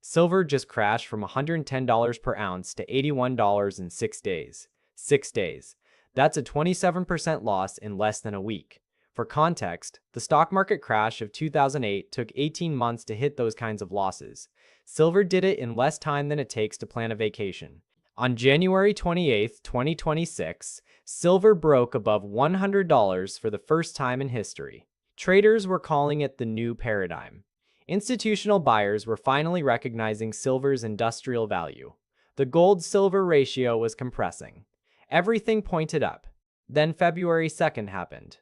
Silver just crashed from $110 per ounce to $81 in 6 days. 6 days. That's a 27% loss in less than a week. For context, the stock market crash of 2008 took 18 months to hit those kinds of losses. Silver did it in less time than it takes to plan a vacation. On January 28, 2026, silver broke above $100 for the first time in history. Traders were calling it the new paradigm. Institutional buyers were finally recognizing silver's industrial value. The gold-silver ratio was compressing. Everything pointed up. Then February 2nd happened.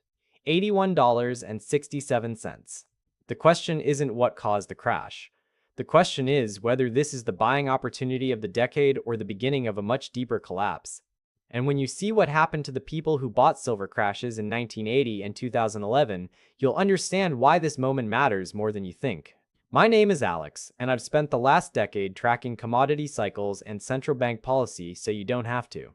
$81.67. The question isn't what caused the crash. The question is whether this is the buying opportunity of the decade or the beginning of a much deeper collapse. And when you see what happened to the people who bought silver crashes in 1980 and 2011, you'll understand why this moment matters more than you think. My name is Alex, and I've spent the last decade tracking commodity cycles and central bank policy so you don't have to.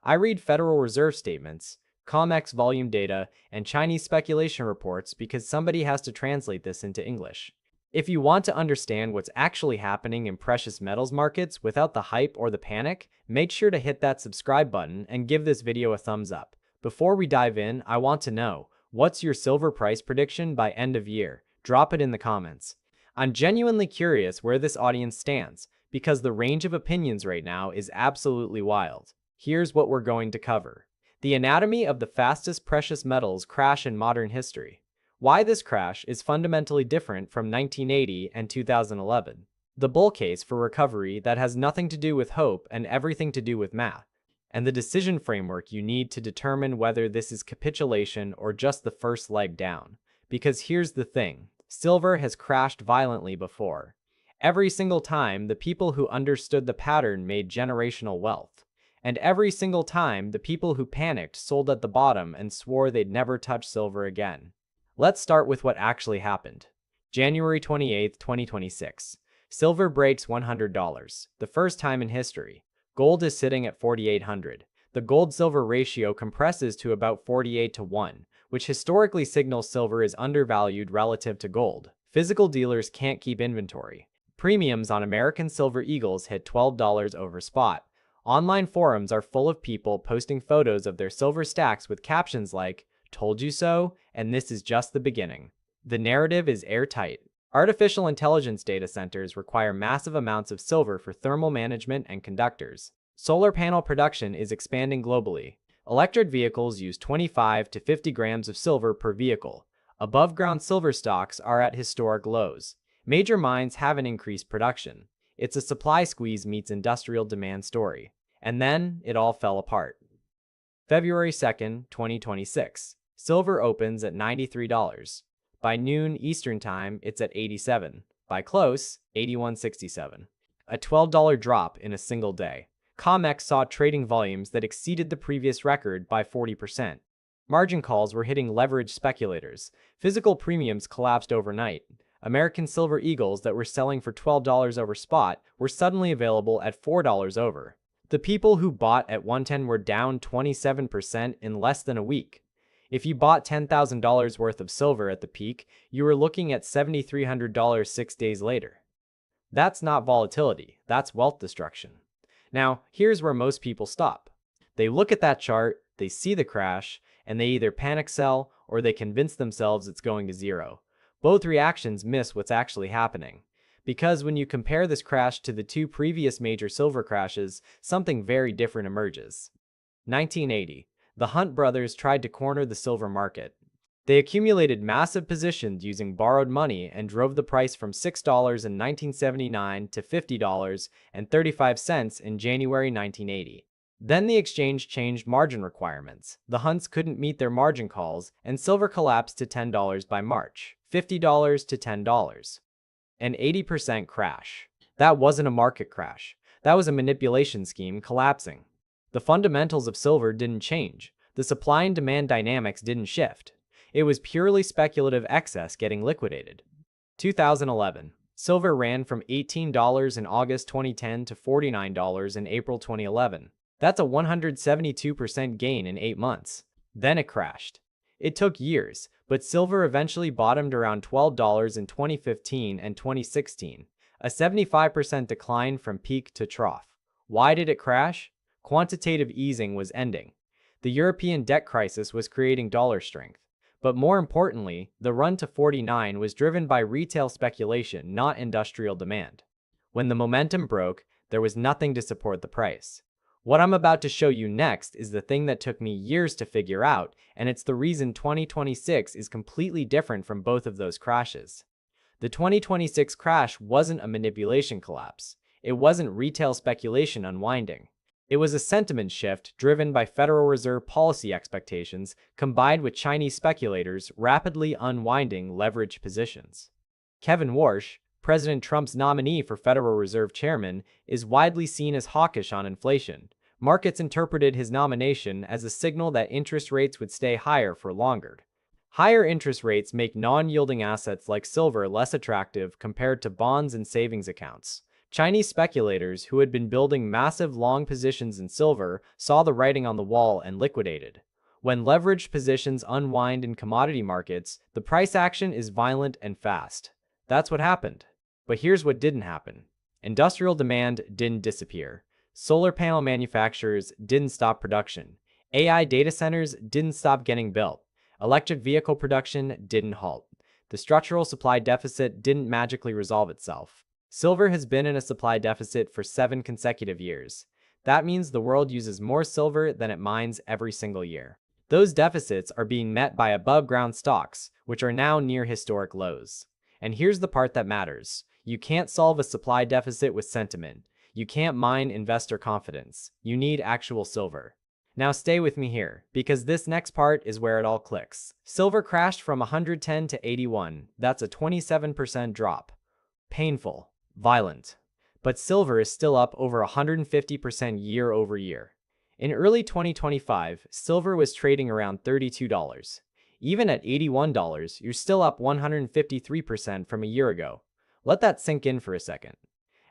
I read Federal Reserve statements, COMEX volume data, and Chinese speculation reports because somebody has to translate this into English. If you want to understand what's actually happening in precious metals markets without the hype or the panic, make sure to hit that subscribe button and give this video a thumbs up. Before we dive in, I want to know, what's your silver price prediction by end of year? Drop it in the comments. I'm genuinely curious where this audience stands, because the range of opinions right now is absolutely wild. Here's what we're going to cover. The anatomy of the fastest precious metals crash in modern history. Why this crash is fundamentally different from 1980 and 2011. The bull case for recovery that has nothing to do with hope and everything to do with math. And the decision framework you need to determine whether this is capitulation or just the first leg down. Because here's the thing, silver has crashed violently before. Every single time, the people who understood the pattern made generational wealth. And every single time, the people who panicked sold at the bottom and swore they'd never touch silver again. Let's start with what actually happened. January 28, 2026. Silver breaks $100, the first time in history. Gold is sitting at $4,800. The gold-silver ratio compresses to about 48-1, which historically signals silver is undervalued relative to gold. Physical dealers can't keep inventory. Premiums on American Silver Eagles hit $12 over spot. Online forums are full of people posting photos of their silver stacks with captions like, "Told you so," and "This is just the beginning." The narrative is airtight. Artificial intelligence data centers require massive amounts of silver for thermal management and conductors. Solar panel production is expanding globally. Electric vehicles use 25 to 50 grams of silver per vehicle. Above-ground silver stocks are at historic lows. Major mines haven't increased production. It's a supply squeeze meets industrial demand story. And then, it all fell apart. February 2nd, 2026. Silver opens at $93. By noon Eastern Time, it's at $87. By close, $81.67. A $12 drop in a single day. COMEX saw trading volumes that exceeded the previous record by 40%. Margin calls were hitting leveraged speculators. Physical premiums collapsed overnight. American Silver Eagles that were selling for $12 over spot were suddenly available at $4 over. The people who bought at $110 were down 27% in less than a week. If you bought $10,000 worth of silver at the peak, you were looking at $7,300 6 days later. That's not volatility, that's wealth destruction. Now, here's where most people stop. They look at that chart, they see the crash, and they either panic sell or they convince themselves it's going to zero. Both reactions miss what's actually happening. Because when you compare this crash to the two previous major silver crashes, something very different emerges. 1980. The Hunt brothers tried to corner the silver market. They accumulated massive positions using borrowed money and drove the price from $6 in 1979 to $50.35 in January 1980. Then the exchange changed margin requirements. The Hunts couldn't meet their margin calls, and silver collapsed to $10 by March. $50 to $10. An 80% crash. That wasn't a market crash. That was a manipulation scheme collapsing. The fundamentals of silver didn't change. The supply and demand dynamics didn't shift. It was purely speculative excess getting liquidated. 2011. Silver ran from $18 in August 2010 to $49 in April 2011. That's a 172% gain in 8 months. Then it crashed. It took years, but silver eventually bottomed around $12 in 2015 and 2016. a 75% decline from peak to trough. Why did it crash? Quantitative easing was ending. The European debt crisis was creating dollar strength. But more importantly, the run to 49 was driven by retail speculation, not industrial demand. When the momentum broke, there was nothing to support the price. What I'm about to show you next is the thing that took me years to figure out, and it's the reason 2026 is completely different from both of those crashes. The 2026 crash wasn't a manipulation collapse. It wasn't retail speculation unwinding. It was a sentiment shift driven by Federal Reserve policy expectations combined with Chinese speculators rapidly unwinding leveraged positions. Kevin Warsh, President Trump's nominee for Federal Reserve Chairman, is widely seen as hawkish on inflation. Markets interpreted his nomination as a signal that interest rates would stay higher for longer. Higher interest rates make non-yielding assets like silver less attractive compared to bonds and savings accounts. Chinese speculators who had been building massive long positions in silver saw the writing on the wall and liquidated. When leveraged positions unwind in commodity markets, the price action is violent and fast. That's what happened. But here's what didn't happen. Industrial demand didn't disappear. Solar panel manufacturers didn't stop production. AI data centers didn't stop getting built. Electric vehicle production didn't halt. The structural supply deficit didn't magically resolve itself. Silver has been in a supply deficit for 7 consecutive years. That means the world uses more silver than it mines every single year. Those deficits are being met by above-ground stocks, which are now near historic lows. And here's the part that matters. You can't solve a supply deficit with sentiment. You can't mine investor confidence. You need actual silver. Now stay with me here, because this next part is where it all clicks. Silver crashed from 110 to 81. That's a 27% drop. Painful. Violent. But silver is still up over 150% year over year. In early 2025, silver was trading around $32. Even at $81, you're still up 153% from a year ago. Let that sink in for a second.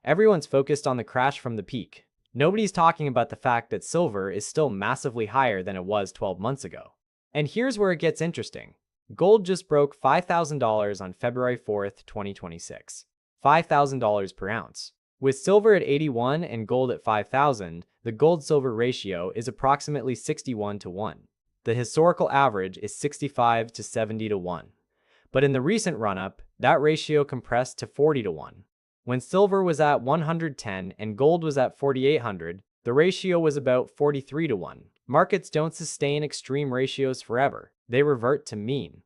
Everyone's focused on the crash from the peak. Nobody's talking about the fact that silver is still massively higher than it was 12 months ago. And here's where it gets interesting. Gold just broke $5,000 on February 4th, 2026. $5,000 per ounce. With silver at 81 and gold at 5,000, the gold-silver ratio is approximately 61 to 1. The historical average is 65 to 70 to 1. But in the recent run-up, that ratio compressed to 40 to 1. When silver was at 110 and gold was at 4,800, the ratio was about 43 to 1. Markets don't sustain extreme ratios forever. They revert to mean.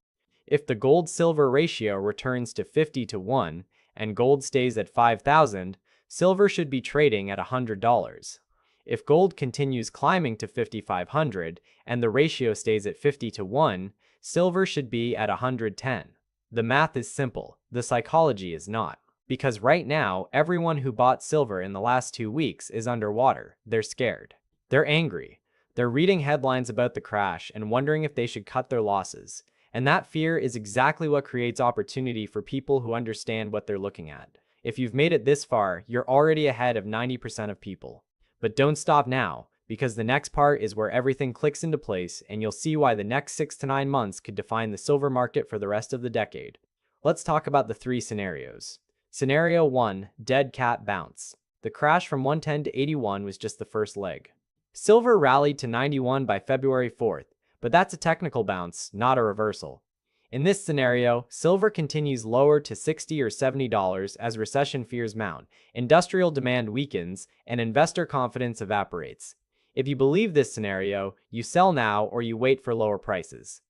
If the gold-silver ratio returns to 50 to 1, and gold stays at 5,000, silver should be trading at $100. If gold continues climbing to 5,500 and the ratio stays at 50 to 1, silver should be at 110. The math is simple, the psychology is not. Because right now, everyone who bought silver in the last 2 weeks is underwater. They're scared. They're angry. They're reading headlines about the crash and wondering if they should cut their losses. And that fear is exactly what creates opportunity for people who understand what they're looking at. If you've made it this far, you're already ahead of 90% of people. But don't stop now, because the next part is where everything clicks into place and you'll see why the next 6 to 9 months could define the silver market for the rest of the decade. Let's talk about the 3 scenarios. Scenario 1, dead cat bounce. The crash from 110 to 81 was just the first leg. Silver rallied to 91 by February 4th. But that's a technical bounce, not a reversal. In this scenario, silver continues lower to $60 or $70 as recession fears mount, industrial demand weakens, and investor confidence evaporates. If you believe this scenario, you sell now or you wait for lower prices.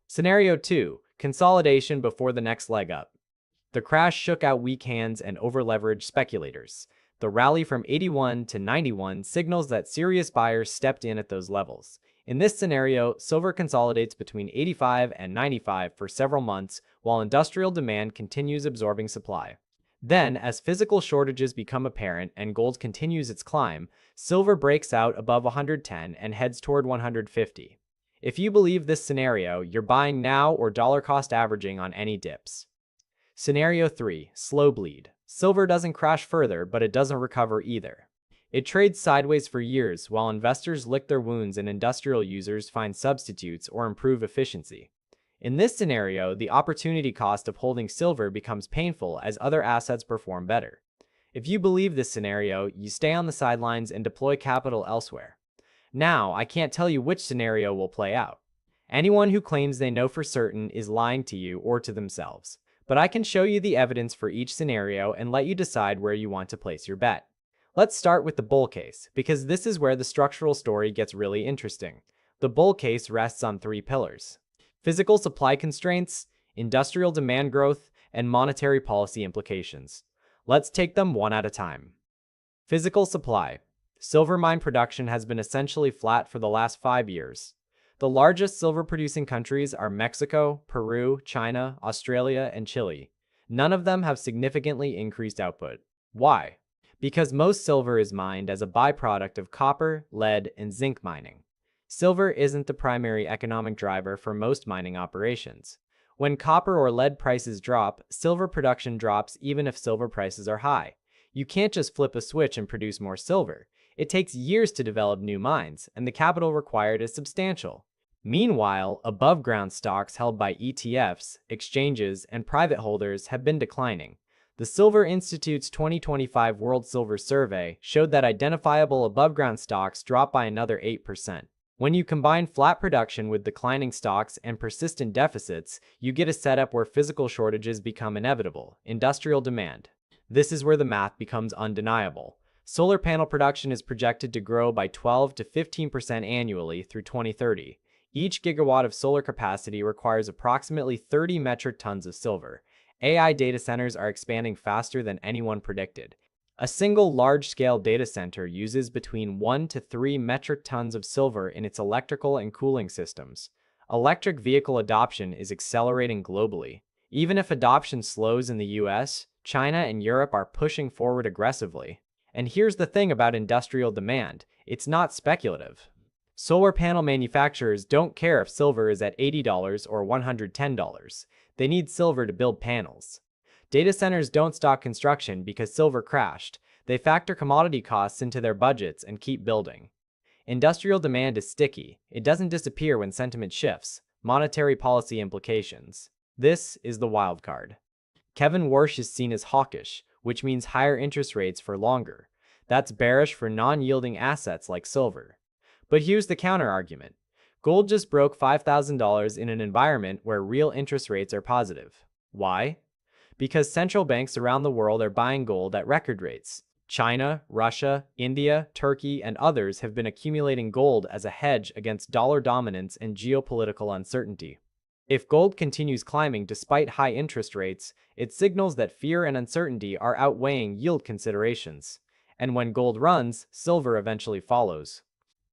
Scenario 2, consolidation before the next leg up. The crash shook out weak hands and over-leveraged speculators. The rally from 81 to 91 signals that serious buyers stepped in at those levels. In this scenario, silver consolidates between 85 and 95 for several months, while industrial demand continues absorbing supply. Then, as physical shortages become apparent and gold continues its climb, silver breaks out above 110 and heads toward 150. If you believe this scenario, you're buying now or dollar cost averaging on any dips. Scenario 3, slow bleed. Silver doesn't crash further, but it doesn't recover either. It trades sideways for years while investors lick their wounds and industrial users find substitutes or improve efficiency. In this scenario, the opportunity cost of holding silver becomes painful as other assets perform better. If you believe this scenario, you stay on the sidelines and deploy capital elsewhere. Now, I can't tell you which scenario will play out. Anyone who claims they know for certain is lying to you or to themselves. But I can show you the evidence for each scenario and let you decide where you want to place your bet. Let's start with the bull case, because this is where the structural story gets really interesting. The bull case rests on three pillars: physical supply constraints, industrial demand growth, and monetary policy implications. Let's take them one at a time. Physical supply. Silver mine production has been essentially flat for the last 5 years. The largest silver-producing countries are Mexico, Peru, China, Australia, and Chile. None of them have significantly increased output. Why? Because most silver is mined as a byproduct of copper, lead, and zinc mining. Silver isn't the primary economic driver for most mining operations. When copper or lead prices drop, silver production drops even if silver prices are high. You can't just flip a switch and produce more silver. It takes years to develop new mines, and the capital required is substantial. Meanwhile, above-ground stocks held by ETFs, exchanges, and private holders have been declining. The Silver Institute's 2025 World Silver Survey showed that identifiable above-ground stocks dropped by another 8%. When you combine flat production with declining stocks and persistent deficits, you get a setup where physical shortages become inevitable: industrial demand. This is where the math becomes undeniable. Solar panel production is projected to grow by 12 to 15% annually through 2030. Each gigawatt of solar capacity requires approximately 30 metric tons of silver. AI data centers are expanding faster than anyone predicted. A single large-scale data center uses between 1 to 3 metric tons of silver in its electrical and cooling systems. Electric vehicle adoption is accelerating globally. Even if adoption slows in the US, China and Europe are pushing forward aggressively. And here's the thing about industrial demand: it's not speculative. Solar panel manufacturers don't care if silver is at $80 or $110. They need silver to build panels. Data centers don't stop construction because silver crashed. They factor commodity costs into their budgets and keep building. Industrial demand is sticky. It doesn't disappear when sentiment shifts. Monetary policy implications. This is the wild card. Kevin Warsh is seen as hawkish, which means higher interest rates for longer. That's bearish for non-yielding assets like silver. But here's the counter-argument. Gold just broke $5,000 in an environment where real interest rates are positive. Why? Because central banks around the world are buying gold at record rates. China, Russia, India, Turkey, and others have been accumulating gold as a hedge against dollar dominance and geopolitical uncertainty. If gold continues climbing despite high interest rates, it signals that fear and uncertainty are outweighing yield considerations. And when gold runs, silver eventually follows.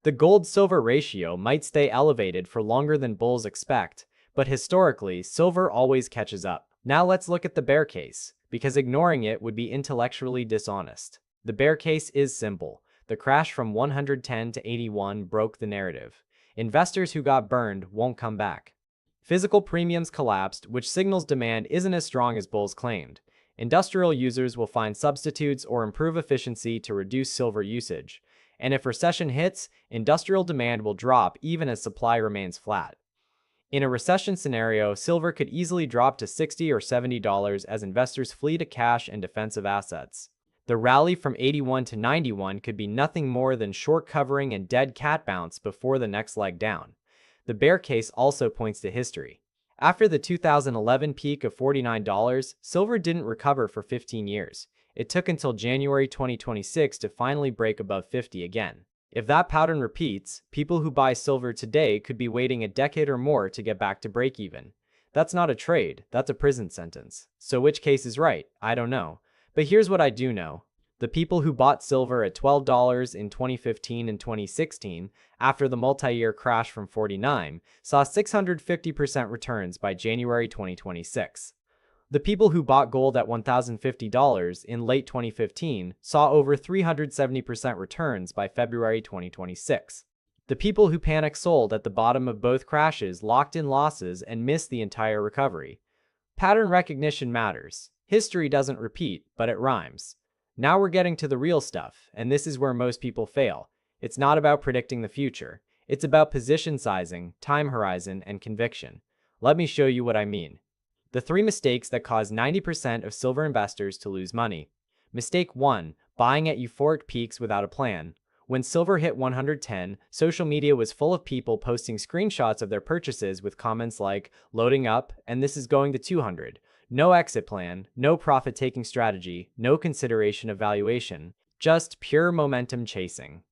The gold-silver ratio might stay elevated for longer than bulls expect, but historically, silver always catches up. Now let's look at the bear case, because ignoring it would be intellectually dishonest. The bear case is simple. The crash from 110 to 81 broke the narrative. Investors who got burned won't come back. Physical premiums collapsed, which signals demand isn't as strong as bulls claimed. Industrial users will find substitutes or improve efficiency to reduce silver usage. And if recession hits, industrial demand will drop even as supply remains flat. In a recession scenario, silver could easily drop to $60 or $70 as investors flee to cash and defensive assets. The rally from 81 to 91 could be nothing more than short covering and dead cat bounce before the next leg down. The bear case also points to history. After the 2011 peak of $49, silver didn't recover for 15 years. It took until January 2026 to finally break above 50 again. If that pattern repeats, people who buy silver today could be waiting a decade or more to get back to break even. That's not a trade, that's a prison sentence. So which case is right? I don't know. But here's what I do know. The people who bought silver at $12 in 2015 and 2016, after the multi-year crash from 49, saw 650% returns by January 2026. The people who bought gold at $1,050 in late 2015 saw over 370% returns by February 2026. The people who panic sold at the bottom of both crashes locked in losses and missed the entire recovery. Pattern recognition matters. History doesn't repeat, but it rhymes. Now we're getting to the real stuff, and this is where most people fail. It's not about predicting the future. It's about position sizing, time horizon, and conviction. Let me show you what I mean. The 3 mistakes that cause 90% of silver investors to lose money. Mistake 1. Buying at euphoric peaks without a plan. When silver hit 110, social media was full of people posting screenshots of their purchases with comments like, loading up, and this is going to 200. No exit plan, no profit-taking strategy, no consideration of valuation, just pure momentum chasing.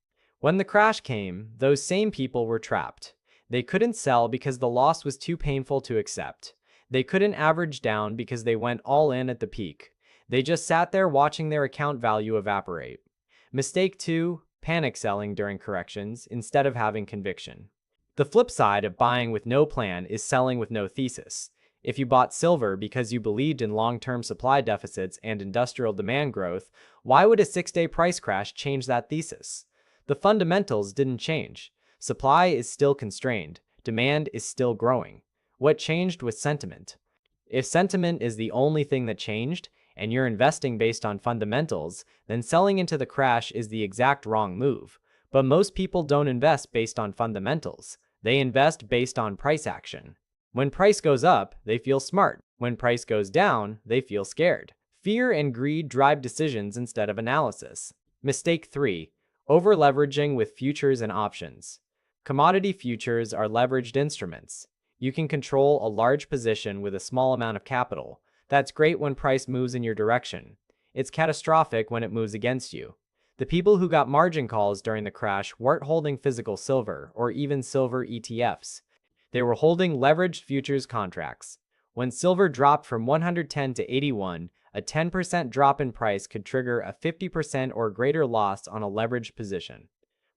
When the crash came, those same people were trapped. They couldn't sell because the loss was too painful to accept. They couldn't average down because they went all in at the peak. They just sat there watching their account value evaporate. Mistake 2. Panic selling during corrections instead of having conviction. The flip side of buying with no plan is selling with no thesis. If you bought silver because you believed in long-term supply deficits and industrial demand growth, why would a 6-day price crash change that thesis? The fundamentals didn't change. Supply is still constrained. Demand is still growing. What changed was sentiment. If sentiment is the only thing that changed, and you're investing based on fundamentals, then selling into the crash is the exact wrong move. But most people don't invest based on fundamentals. They invest based on price action. When price goes up, they feel smart. When price goes down, they feel scared. Fear and greed drive decisions instead of analysis. Mistake 3. Over-leveraging with futures and options. Commodity futures are leveraged instruments. You can control a large position with a small amount of capital. That's great when price moves in your direction. It's catastrophic when it moves against you. The people who got margin calls during the crash weren't holding physical silver or even silver ETFs. They were holding leveraged futures contracts. When silver dropped from 110 to 81, a 10% drop in price could trigger a 50% or greater loss on a leveraged position.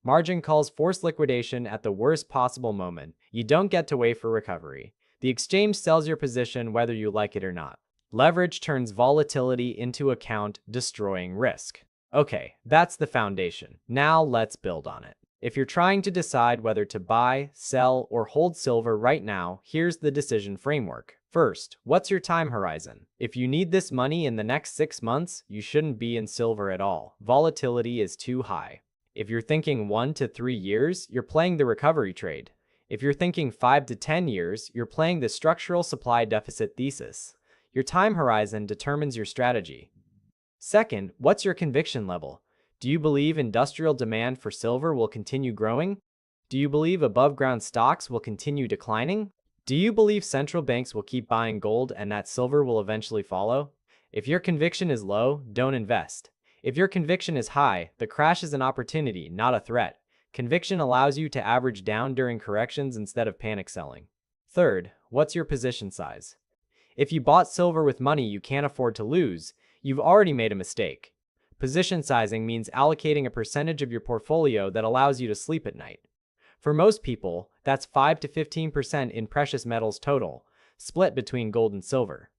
Margin calls force liquidation at the worst possible moment. You don't get to wait for recovery. The exchange sells your position whether you like it or not. Leverage turns volatility into account, destroying risk. Okay, that's the foundation. Now let's build on it. If you're trying to decide whether to buy, sell, or hold silver right now, here's the decision framework. First, what's your time horizon? If you need this money in the next 6 months, you shouldn't be in silver at all. Volatility is too high. If you're thinking 1 to 3 years, you're playing the recovery trade. If you're thinking 5 to 10 years, you're playing the structural supply deficit thesis. Your time horizon determines your strategy. Second, what's your conviction level? Do you believe industrial demand for silver will continue growing? Do you believe above-ground stocks will continue declining? Do you believe central banks will keep buying gold and that silver will eventually follow? If your conviction is low, don't invest. If your conviction is high, the crash is an opportunity, not a threat. Conviction allows you to average down during corrections instead of panic selling. Third, what's your position size? If you bought silver with money you can't afford to lose, you've already made a mistake. Position sizing means allocating a percentage of your portfolio that allows you to sleep at night. For most people, that's 5 to 15% in precious metals total, split between gold and silver.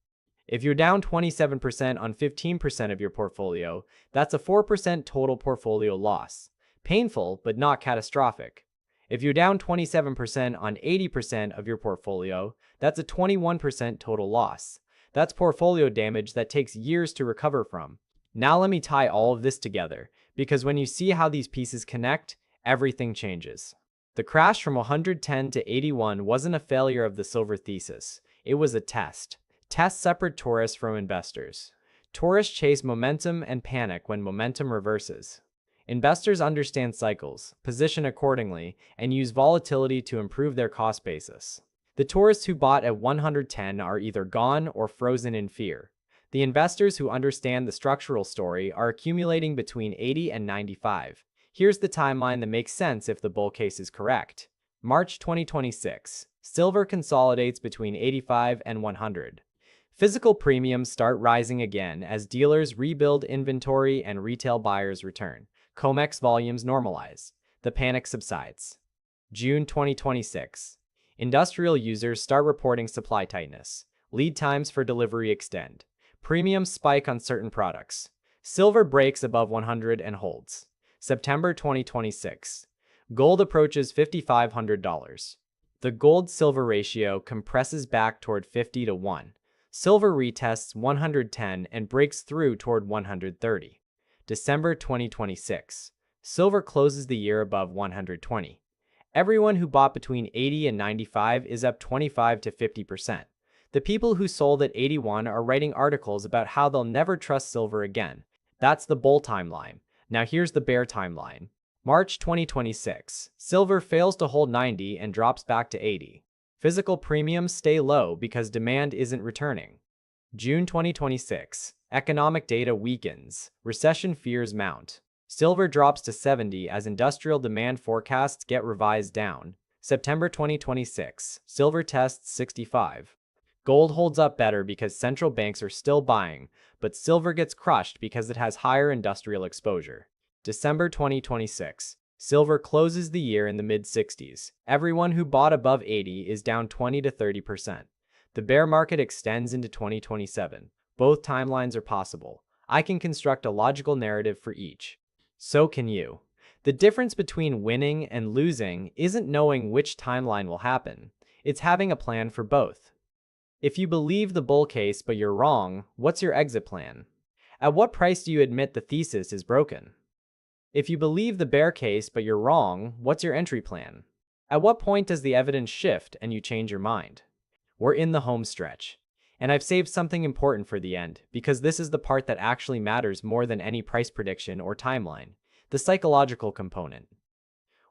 If you're down 27% on 15% of your portfolio, that's a 4% total portfolio loss. Painful, but not catastrophic. If you're down 27% on 80% of your portfolio, that's a 21% total loss. That's portfolio damage that takes years to recover from. Now let me tie all of this together, because when you see how these pieces connect, everything changes. The crash from 110 to 81 wasn't a failure of the silver thesis. It was a test. Tests separate tourists from investors. Tourists chase momentum and panic when momentum reverses. Investors understand cycles, position accordingly, and use volatility to improve their cost basis. The tourists who bought at 110 are either gone or frozen in fear. The investors who understand the structural story are accumulating between 80 and 95. Here's the timeline that makes sense if the bull case is correct. March 2026. Silver consolidates between 85 and 100. Physical premiums start rising again as dealers rebuild inventory and retail buyers return. COMEX volumes normalize. The panic subsides. June 2026. Industrial users start reporting supply tightness. Lead times for delivery extend. Premiums spike on certain products. Silver breaks above 100 and holds. September 2026. Gold approaches $5,500. The gold-silver ratio compresses back toward 50 to 1. Silver retests 110 and breaks through toward 130. December 2026. Silver closes the year above 120. Everyone who bought between 80 and 95 is up 25 to 50%. The people who sold at 81 are writing articles about how they'll never trust silver again. That's the bull timeline. Now here's the bear timeline. March 2026. Silver fails to hold 90 and drops back to 80. Physical premiums stay low because demand isn't returning. June 2026. Economic data weakens. Recession fears mount. Silver drops to 70 as industrial demand forecasts get revised down. September 2026. Silver tests 65. Gold holds up better because central banks are still buying, but silver gets crushed because it has higher industrial exposure. December 2026. Silver closes the year in the mid-60s. Everyone who bought above 80 is down 20 to 30%. The bear market extends into 2027. Both timelines are possible. I can construct a logical narrative for each. So can you. The difference between winning and losing isn't knowing which timeline will happen. It's having a plan for both. If you believe the bull case but you're wrong, what's your exit plan? At what price do you admit the thesis is broken? If you believe the bear case but you're wrong, what's your entry plan? At what point does the evidence shift and you change your mind? We're in the home stretch. And I've saved something important for the end, because this is the part that actually matters more than any price prediction or timeline: the psychological component.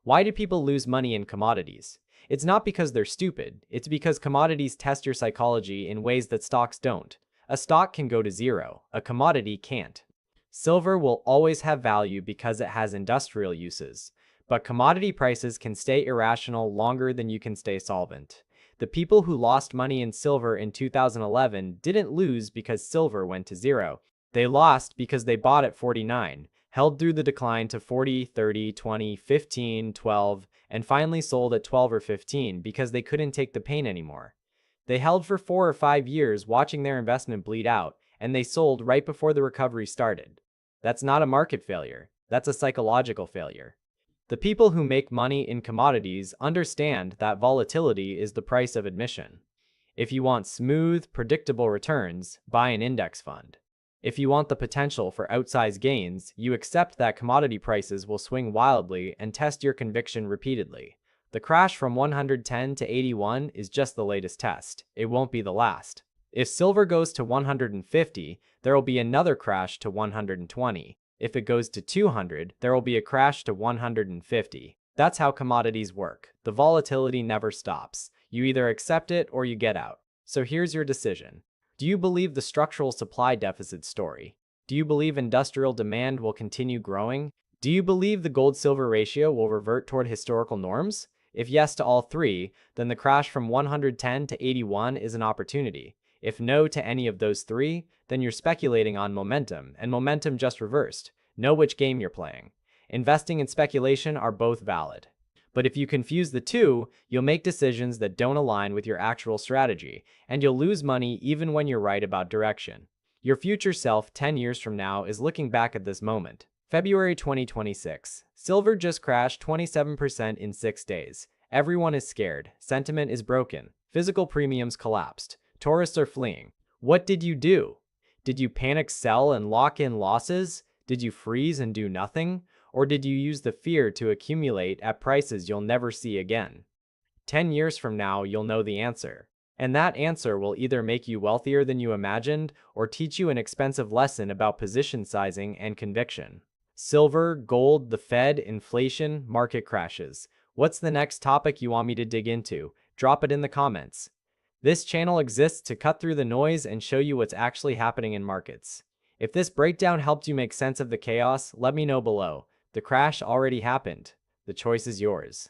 Why do people lose money in commodities? It's not because they're stupid, it's because commodities test your psychology in ways that stocks don't. A stock can go to zero, a commodity can't. Silver will always have value because it has industrial uses, but commodity prices can stay irrational longer than you can stay solvent. The people who lost money in silver in 2011 didn't lose because silver went to zero. They lost because they bought at 49, held through the decline to 40, 30, 20, 15, 12, and finally sold at 12 or 15 because they couldn't take the pain anymore. They held for 4 or 5 years watching their investment bleed out, and they sold right before the recovery started. That's not a market failure. That's a psychological failure. The people who make money in commodities understand that volatility is the price of admission. If you want smooth, predictable returns, buy an index fund. If you want the potential for outsized gains, you accept that commodity prices will swing wildly and test your conviction repeatedly. The crash from 110 to 81 is just the latest test. It won't be the last. If silver goes to 150, there will be another crash to 120. If it goes to 200, there will be a crash to 150. That's how commodities work. The volatility never stops. You either accept it or you get out. So here's your decision. Do you believe the structural supply deficit story? Do you believe industrial demand will continue growing? Do you believe the gold-silver ratio will revert toward historical norms? If yes to all three, then the crash from 110 to 81 is an opportunity. If no to any of those three, then you're speculating on momentum, and momentum just reversed. Know which game you're playing. Investing and speculation are both valid. But if you confuse the two, you'll make decisions that don't align with your actual strategy, and you'll lose money even when you're right about direction. Your future self 10 years from now is looking back at this moment. February 2026. Silver just crashed 27% in 6 days. Everyone is scared. Sentiment is broken. Physical premiums collapsed. Tourists are fleeing. What did you do? Did you panic sell and lock in losses? Did you freeze and do nothing? Or did you use the fear to accumulate at prices you'll never see again? 10 years from now, you'll know the answer. And that answer will either make you wealthier than you imagined or teach you an expensive lesson about position sizing and conviction. Silver, gold, the Fed, inflation, market crashes. What's the next topic you want me to dig into? Drop it in the comments. This channel exists to cut through the noise and show you what's actually happening in markets. If this breakdown helped you make sense of the chaos, let me know below. The crash already happened. The choice is yours.